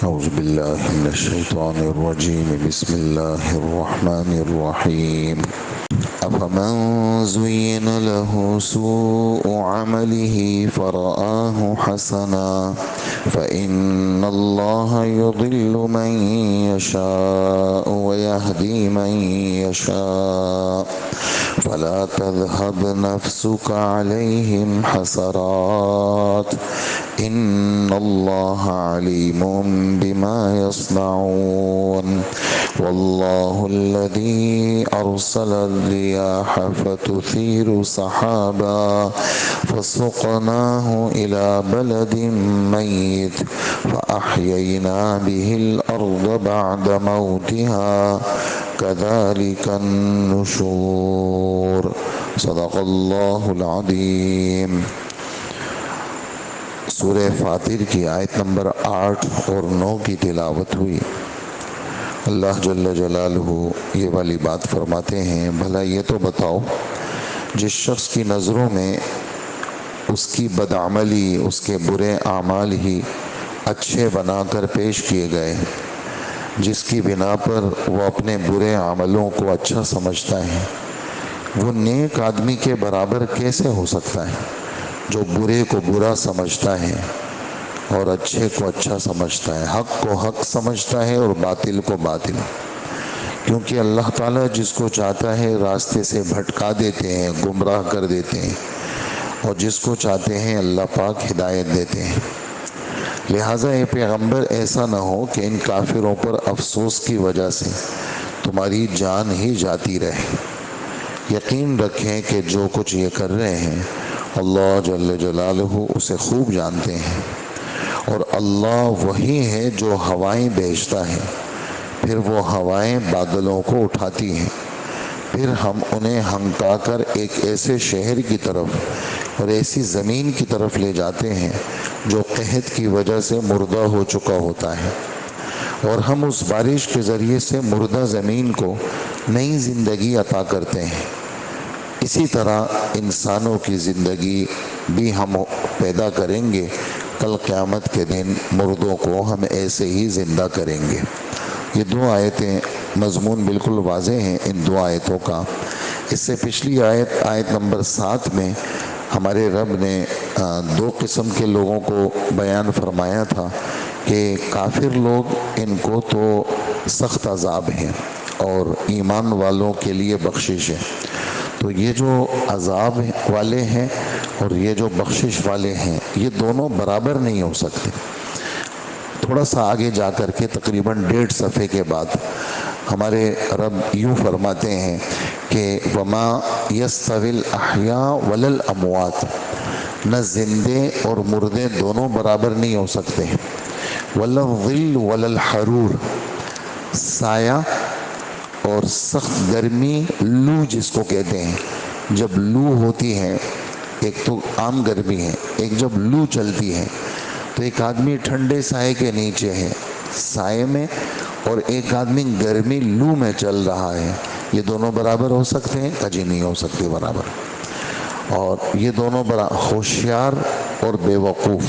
أعوذ بالله من الشيطان الرجيم بسم الله الرحمن الرحيم أفمن زين له سوء عمله فرآه حسنا فإن الله يضل من يشاء ويهدي من يشاء فلا تذهب نفسك عليهم حسرات إن الله عليم بما يصنعون والله الذي أرسل الرياح فتثير سحابا فسقناه إلى بلد ميت فأحيينا به الأرض بعد موتها كذلك النشور صدق الله العظيم۔ سورہ فاطر کی آیت نمبر 8 اور 9 کی تلاوت ہوئی۔ اللہ جل جلالہ یہ والی بات فرماتے ہیں، بھلا یہ تو بتاؤ جس شخص کی نظروں میں اس کی بدعملی، اس کے برے اعمال ہی اچھے بنا کر پیش کیے گئے، جس کی بنا پر وہ اپنے برے عملوں کو اچھا سمجھتا ہے، وہ نیک آدمی کے برابر کیسے ہو سکتا ہے جو برے کو برا سمجھتا ہے اور اچھے کو اچھا سمجھتا ہے، حق کو حق سمجھتا ہے اور باطل کو باطل۔ کیونکہ اللہ تعالیٰ جس کو چاہتا ہے راستے سے بھٹکا دیتے ہیں، گمراہ کر دیتے ہیں، اور جس کو چاہتے ہیں اللہ پاک ہدایت دیتے ہیں۔ لہٰذا اے پیغمبر ایسا نہ ہو کہ ان کافروں پر افسوس کی وجہ سے تمہاری جان ہی جاتی رہے۔ یقین رکھیں کہ جو کچھ یہ کر رہے ہیں اللہ جل جلالہ اسے خوب جانتے ہیں، اور اللہ وہی ہے جو ہوائیں بھیجتا ہے، پھر وہ ہوائیں بادلوں کو اٹھاتی ہیں، پھر ہم انہیں ہنکا کر ایک ایسے شہر کی طرف اور ایسی زمین کی طرف لے جاتے ہیں جو قحط کی وجہ سے مردہ ہو چکا ہوتا ہے، اور ہم اس بارش کے ذریعے سے مردہ زمین کو نئی زندگی عطا کرتے ہیں۔ اسی طرح انسانوں کی زندگی بھی ہم پیدا کریں گے، کل قیامت کے دن مردوں کو ہم ایسے ہی زندہ کریں گے۔ یہ دو آیتیں مضمون بالکل واضح ہیں ان دو آیتوں کا۔ اس سے پچھلی آیت نمبر 7 میں ہمارے رب نے دو قسم کے لوگوں کو بیان فرمایا تھا کہ کافر لوگ ان کو تو سخت عذاب ہیں اور ایمان والوں کے لیے بخشش ہے۔ تو یہ جو عذاب والے ہیں اور یہ جو بخشش والے ہیں یہ دونوں برابر نہیں ہو سکتے۔ تھوڑا سا آگے جا کر کے تقریباً 1.5 صفحے کے بعد ہمارے رب یوں فرماتے ہیں کہ وَمَا يَسْتَوِي الْأَحْيَاءُ وَلَا الْأَمْوَاتُ، نہ زندے اور مردے دونوں برابر نہیں ہو سکتے۔ وَلَا الظِّلُّ وَلَا الْحَرُورُ، سایہ اور سخت گرمی، لو جس کو کہتے ہیں، جب لو ہوتی ہے، ایک تو عام گرمی ہے، ایک جب لو چلتی ہے تو ایک آدمی ٹھنڈے سائے کے نیچے ہے سائے میں، اور ایک آدمی گرمی لو میں چل رہا ہے، یہ دونوں برابر ہو سکتے ہیں؟ کجی نہیں ہو سکتے برابر۔ اور یہ دونوں ہوشیار اور بے وقوف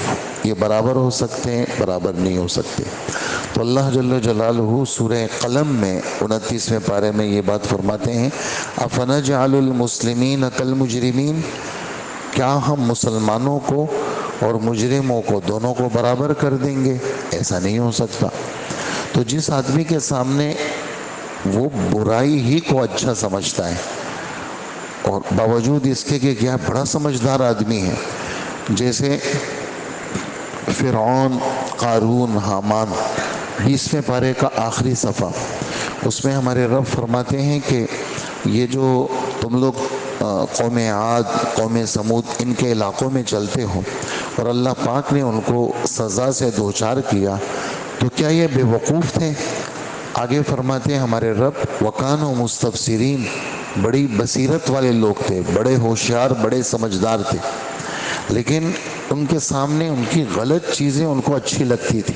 یہ برابر ہو سکتے ہیں؟ برابر نہیں ہو سکتے۔ تو اللہ جل جلالہ سورہ قلم میں 29ویں پارے میں یہ بات فرماتے ہیں، أَفَنَجْعَلُ الْمُسْلِمِينَ كَالْمُجْرِمِينَ، کیا ہم مسلمانوں کو اور مجرموں کو دونوں کو برابر کر دیں گے؟ ایسا نہیں ہو سکتا۔ تو جس آدمی کے سامنے وہ برائی ہی کو اچھا سمجھتا ہے اور باوجود اس کے کہ کیا بڑا سمجھدار آدمی ہے، جیسے فرعون، قارون، حامان، 20ویں پارے کا آخری صفحہ، اس میں ہمارے رب فرماتے ہیں کہ یہ جو تم لوگ قوم عاد، قوم سمود ان کے علاقوں میں چلتے ہو اور اللہ پاک نے ان کو سزا سے دوچار کیا، تو کیا یہ بے وقوف تھے؟ آگے فرماتے ہیں ہمارے رب وَكَانُوا مُسْتَبْصِرِينَ، بڑی بصیرت والے لوگ تھے، بڑے ہوشیار، بڑے سمجھدار تھے، لیکن ان کے سامنے ان کی غلط چیزیں ان کو اچھی لگتی تھی۔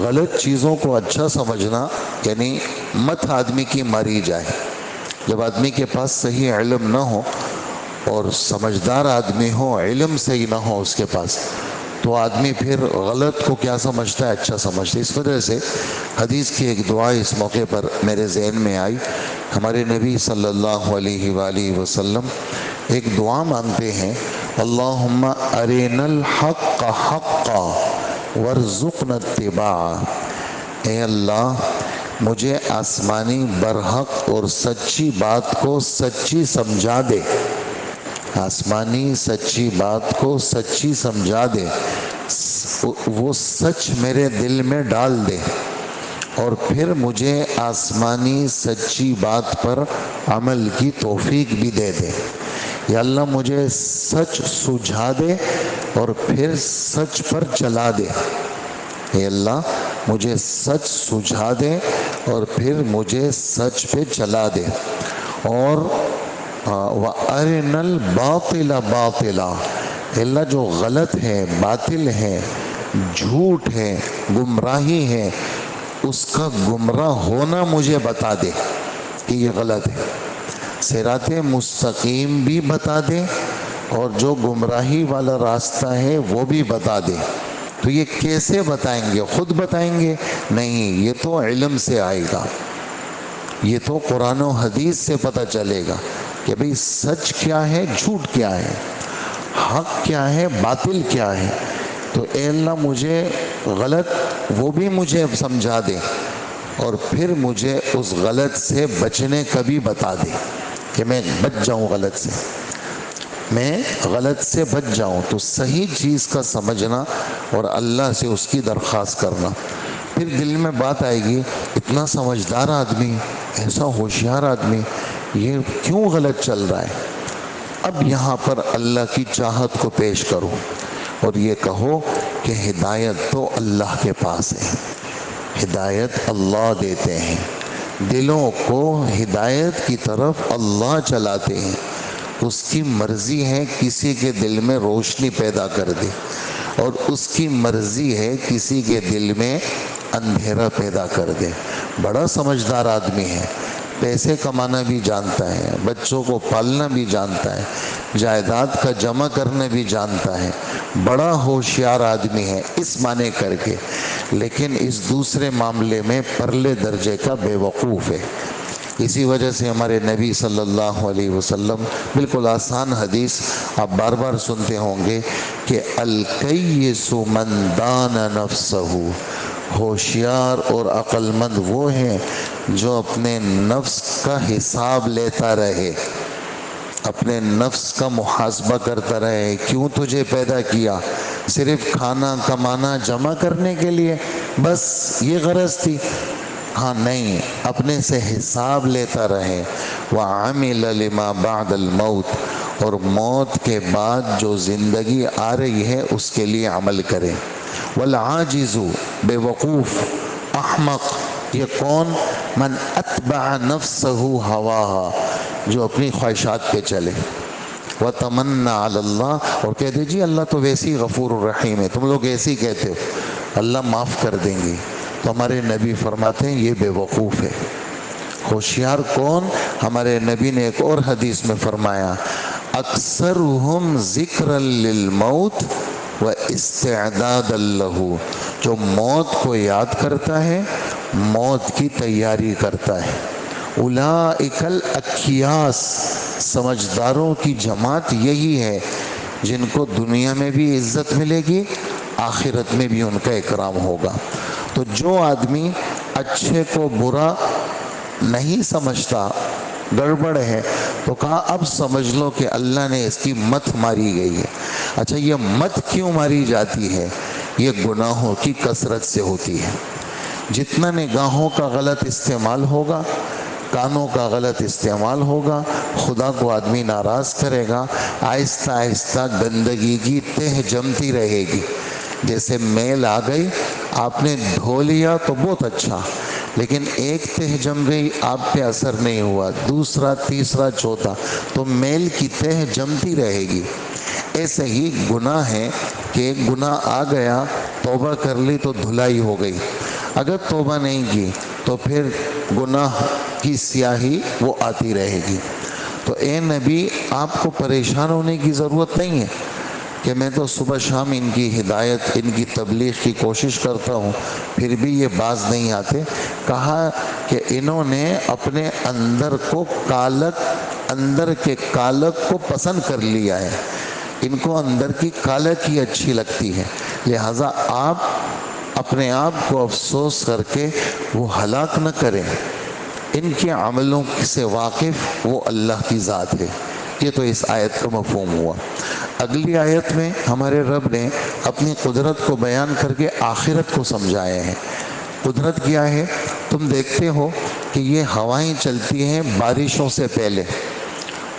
غلط چیزوں کو اچھا سمجھنا یعنی مت آدمی کی ماری جائے۔ جب آدمی کے پاس صحیح علم نہ ہو اور سمجھدار آدمی ہو، علم صحیح نہ ہو اس کے پاس، تو آدمی پھر غلط کو کیا سمجھتا ہے؟ اچھا سمجھتا ہے۔ اس وجہ سے حدیث کی ایک دعا اس موقع پر میرے ذہن میں آئی۔ ہمارے نبی صلی اللہ علیہ وآلہ وسلم ایک دعا مانگتے ہیں، اللہم ارنا الحق حقا وارزقنا اتباعہ، اے اللہ مجھے آسمانی برحق اور سچی بات کو سچی سمجھا دے، آسمانی سچی بات کو سچی سمجھا دے، وہ سچ میرے دل میں ڈال دے، اور پھر مجھے آسمانی سچی بات پر عمل کی توفیق بھی دے دے۔ یا اللہ مجھے سچ سجھا دے اور پھر سچ پر چلا دے، اے اللہ مجھے سچ سجھا دے اور پھر مجھے سچ پہ چلا دے، اور وَأَرِنَا الْبَاطِلَ بَاطِلًا، اے اللہ جو غلط ہے، باطل ہے، جھوٹ ہے، گمراہی ہے، اس کا گمراہ ہونا مجھے بتا دے کہ یہ غلط ہے، صراط مستقیم بھی بتا دے اور جو گمراہی والا راستہ ہے وہ بھی بتا دے۔ تو یہ کیسے بتائیں گے؟ خود بتائیں گے؟ نہیں، یہ تو علم سے آئے گا، یہ تو قرآن و حدیث سے پتہ چلے گا کہ بھئی سچ کیا ہے، جھوٹ کیا ہے، حق کیا ہے، باطل کیا ہے۔ تو اے اللہ مجھے غلط وہ بھی مجھے سمجھا دے اور پھر مجھے اس غلط سے بچنے کا بھی بتا دے کہ میں بچ جاؤں غلط سے، میں غلط سے بچ جاؤں۔ تو صحیح چیز کا سمجھنا اور اللہ سے اس کی درخواست کرنا، پھر دل میں بات آئے گی اتنا سمجھدار آدمی، ایسا ہوشیار آدمی، یہ کیوں غلط چل رہا ہے؟ اب یہاں پر اللہ کی چاہت کو پیش کرو اور یہ کہو کہ ہدایت تو اللہ کے پاس ہے، ہدایت اللہ دیتے ہیں، دلوں کو ہدایت کی طرف اللہ چلاتے ہیں، اس کی مرضی ہے کسی کے دل میں روشنی پیدا کر دے اور اس کی مرضی ہے کسی کے دل میں اندھیرا پیدا کر دے۔ بڑا سمجھدار آدمی ہے، پیسے کمانا بھی جانتا ہے، بچوں کو پالنا بھی جانتا ہے، جائیداد کا جمع کرنا بھی جانتا ہے، بڑا ہوشیار آدمی ہے اس معنی کر کے، لیکن اس دوسرے معاملے میں پرلے درجے کا بے وقوف ہے۔ اسی وجہ سے ہمارے نبی صلی اللہ علیہ وسلم بالکل آسان حدیث آپ بار بار سنتے ہوں گے کہ الکیس من دان نفسہ، ہوشیار اور عقل مند وہ ہیں جو اپنے نفس کا حساب لیتا رہے، اپنے نفس کا محاسبہ کرتا رہے، کیوں تجھے پیدا کیا؟ صرف کھانا کمانا جمع کرنے کے لیے بس یہ غرض تھی؟ ہاں نہیں، اپنے سے حساب لیتا رہے۔ وَعَمِلَ لِمَا بَعْدَ الْمَوْتِ، اور موت کے بعد جو زندگی آ رہی ہے اس کے لیے عمل کرے۔ وَالْعَاجِزُ، بے وقوف، احمق، یہ کون؟ من اتبع نفسہ ہواہا، جو اپنی خواہشات پہ چلے، وَتَمَنَّى عَلَى اللَّهِ، اور کہتے جی اللہ تو ویسی غفور الرحیم ہے، تم لوگ ایسے ہی کہتے ہو، اللہ معاف کر دیں گے۔ تو ہمارے نبی فرماتے ہیں یہ بے وقوف ہے۔ ہوشیار کون؟ ہمارے نبی نے ایک اور حدیث میں فرمایا اکثرہم ذکرا للموت واستعدادا لہ، جو موت کو یاد کرتا ہے، موت کی تیاری کرتا ہے۔ اولئک الاکیاس، سمجھداروں کی جماعت یہی ہے جن کو دنیا میں بھی عزت ملے گی، آخرت میں بھی ان کا اکرام ہوگا۔ تو جو آدمی اچھے کو برا نہیں سمجھتا، گڑبڑ ہے، تو کہا اب سمجھ لو کہ اللہ نے اس کی مت ماری گئی ہے۔ اچھا یہ مت کیوں ماری جاتی ہے؟ یہ گناہوں کی کثرت سے ہوتی ہے۔ جتنا نگاہوں کا غلط استعمال ہوگا، کانوں کا غلط استعمال ہوگا، خدا کو آدمی ناراض کرے گا، آہستہ آہستہ گندگی کی تہ جمتی رہے گی۔ جیسے میل آ گئی، آپ نے دھو لیا تو بہت اچھا، لیکن ایک تہ جم گئی، آپ پہ اثر نہیں ہوا، دوسرا، تیسرا، چوتھا، تو میل کی تہ جمتی رہے گی۔ ایسے ہی گناہ ہے کہ ایک گناہ آ گیا، توبہ کر لی تو دھلائی ہو گئی، اگر توبہ نہیں کی تو پھر گناہ کی سیاہی وہ آتی رہے گی۔ تو اے نبی آپ کو پریشان ہونے کی ضرورت نہیں ہے، کہ میں تو صبح شام ان کی ہدایت ان کی تبلیغ کی کوشش کرتا ہوں پھر بھی یہ باز نہیں آتے. کہا کہ انہوں نے اپنے اندر کو اندر کے کالک کو پسند کر لیا ہے، ان کو اندر کی کالک ہی اچھی لگتی ہے، لہٰذا آپ اپنے آپ کو افسوس کر کے وہ ہلاک نہ کریں. ان کے عملوں سے واقف وہ اللہ کی ذات ہے. یہ تو اس آیت کا مفہوم ہوا. اگلی آیت میں ہمارے رب نے اپنی قدرت کو بیان کر کے آخرت کو سمجھایا ہے. قدرت کیا ہے؟ تم دیکھتے ہو کہ یہ ہوائیں چلتی ہیں بارشوں سے پہلے،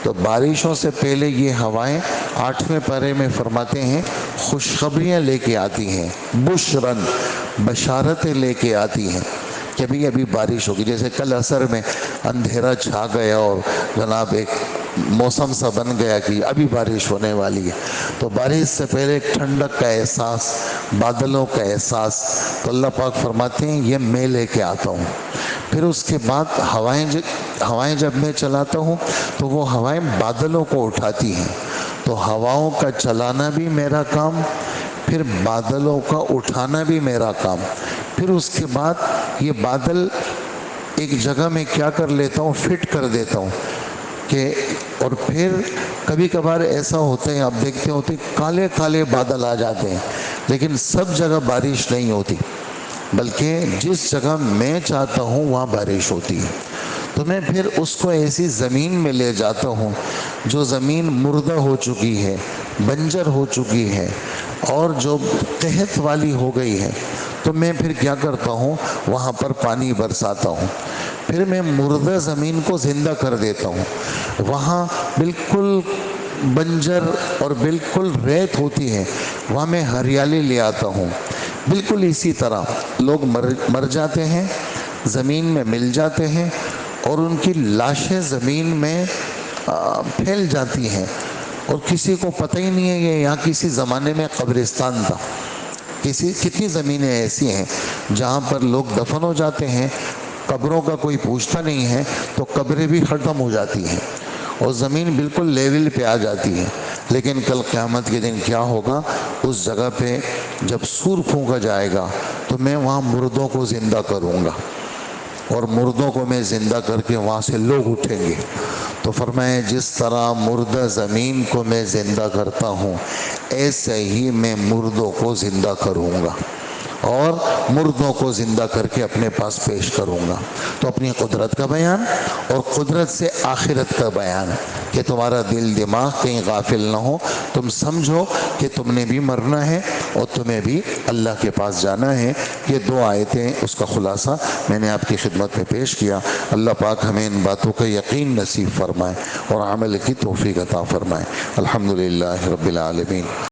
تو بارشوں سے پہلے یہ ہوائیں 8ویں پارے میں فرماتے ہیں خوشخبریاں لے کے آتی ہیں، بشرن، بشارتیں لے کے آتی ہیں کہ ابھی بارش ہوگی. جیسے کل عصر میں اندھیرا چھا گیا اور جناب ایک موسم سا بن گیا کہ ابھی بارش ہونے والی ہے، تو بارش سے پہلے ایک ٹھنڈک کا احساس، بادلوں کا احساس، تو اللہ پاک فرماتے ہیں یہ میں لے کے آتا ہوں. پھر اس کے بعد ہوائیں جب میں چلاتا ہوں تو وہ ہوائیں بادلوں کو اٹھاتی ہیں، تو ہواؤں کا چلانا بھی میرا کام، پھر بادلوں کا اٹھانا بھی میرا کام. پھر اس کے بعد یہ بادل ایک جگہ میں کیا کر لیتا ہوں، فٹ کر دیتا ہوں کہ، اور پھر کبھی کبھار ایسا ہوتا ہے، آپ دیکھتے ہوتے کالے کالے بادل آ جاتے ہیں، لیکن سب جگہ بارش نہیں ہوتی، بلکہ جس جگہ میں چاہتا ہوں وہاں بارش ہوتی ہے. تو میں پھر اس کو ایسی زمین میں لے جاتا ہوں جو زمین مردہ ہو چکی ہے، بنجر ہو چکی ہے اور جو قحط والی ہو گئی ہے، تو میں پھر کیا کرتا ہوں، وہاں پر پانی برساتا ہوں. پھر میں مردہ زمین کو زندہ کر دیتا ہوں. وہاں بالکل بنجر اور بالکل ریت ہوتی ہے، وہاں میں ہریالی لے آتا ہوں. بالکل اسی طرح لوگ مر جاتے ہیں، زمین میں مل جاتے ہیں اور ان کی لاشیں زمین میں پھیل جاتی ہیں اور کسی کو پتہ ہی نہیں ہے کہ یہاں کسی زمانے میں قبرستان تھا. کتنی زمینیں ایسی ہیں جہاں پر لوگ دفن ہو جاتے ہیں، قبروں کا کوئی پوچھتا نہیں ہے، تو قبریں بھی ختم ہو جاتی ہیں اور زمین بالکل لیول پہ آ جاتی ہے. لیکن کل قیامت کے دن کیا ہوگا، اس جگہ پہ جب سور پھونکا جائے گا تو میں وہاں مردوں کو زندہ کروں گا اور مردوں کو میں زندہ کر کے وہاں سے لوگ اٹھیں گے. تو فرمایا جس طرح مردہ زمین کو میں زندہ کرتا ہوں ایسے ہی میں مردوں کو زندہ کروں گا اور مردوں کو زندہ کر کے اپنے پاس پیش کروں گا. تو اپنی قدرت کا بیان اور قدرت سے آخرت کا بیان کہ تمہارا دل دماغ کہیں غافل نہ ہو، تم سمجھو کہ تم نے بھی مرنا ہے اور تمہیں بھی اللہ کے پاس جانا ہے. یہ 2 آیتیں اس کا خلاصہ میں نے آپ کی خدمت میں پیش کیا. اللہ پاک ہمیں ان باتوں کا یقین نصیب فرمائے اور عمل کی توفیق عطا فرمائے. الحمدللہ رب العالمین.